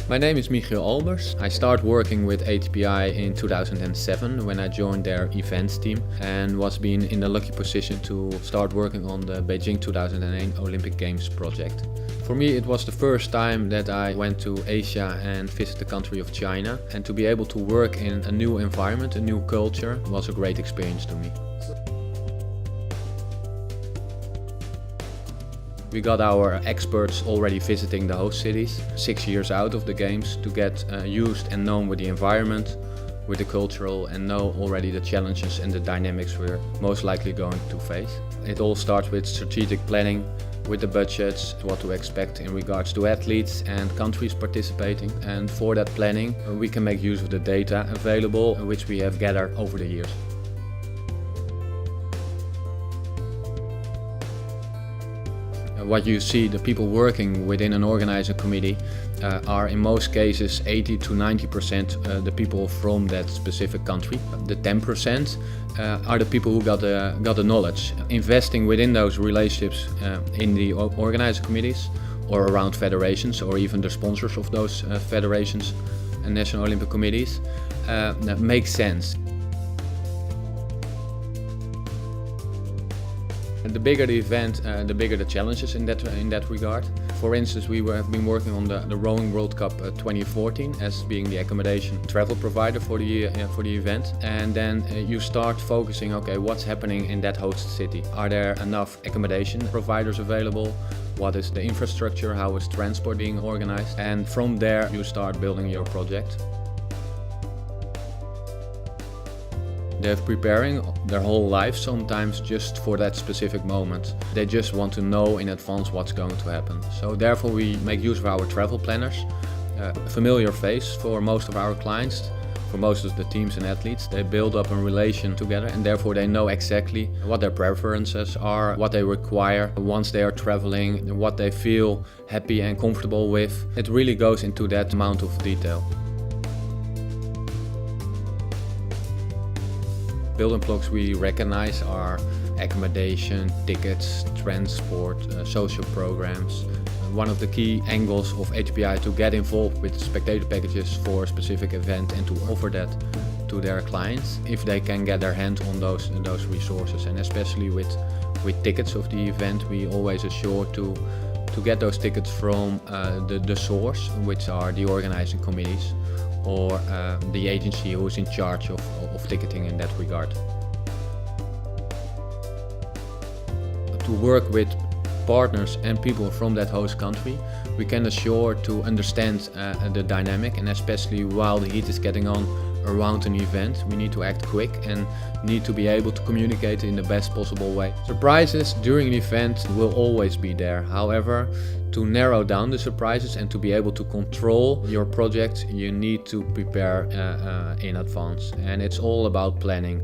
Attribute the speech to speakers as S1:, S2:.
S1: My name is Michiel Aulbers. I started working with ATPI in 2007 when I joined their events team and was being in the lucky position to start working on the Beijing 2008 Olympic Games project. For me, it was the first time that I went to Asia and visited the country of China, and to be able to work in a new environment, a new culture, was a great experience to me. We got our experts already visiting the host cities 6 years out of the games to get used and known with the environment, with the cultural, and know already the challenges and the dynamics we're most likely going to face. It all starts with strategic planning, with the budgets, what to expect in regards to athletes and countries participating, and for that planning we can make use of the data available which we have gathered over the years. What you see, the people working within an organizing committee are in most cases 80 to 90% the people from that specific country. The 10% are the people who got the knowledge. Investing within those relationships in the organizing committees or around federations or even the sponsors of those federations and national Olympic committees that makes sense. The bigger the event, the bigger the challenges in that regard. For instance, we have been working on the Rowing World Cup 2014 as being the accommodation travel provider for the event, and then you start focusing, okay, what's happening in that host city? Are there enough accommodation providers available? What is the infrastructure? How is transport being organized? And from there you start building your project. They're preparing their whole life sometimes just for that specific moment. They just want to know in advance what's going to happen. So therefore we make use of our travel planners, a familiar face for most of our clients, for most of the teams and athletes. They build up a relation together and therefore they know exactly what their preferences are, what they require once they are traveling, what they feel happy and comfortable with. It really goes into that amount of detail. Building blocks we recognize are accommodation, tickets, transport, social programs. One of the key angles of ATPI to get involved with spectator packages for a specific event and to offer that to their clients if they can get their hands on those resources. And especially with tickets of the event, we always assure to get those tickets from the source, which are the organizing committees, or the agency who is in charge of ticketing in that regard. To work with partners and people from that host country, we can assure to understand the dynamic, and especially while the heat is getting on around an event, we need to act quick and need to be able to communicate in the best possible way. Surprises during an event will always be there. However, to narrow down the surprises and to be able to control your project, you need to prepare in advance, and it's all about planning.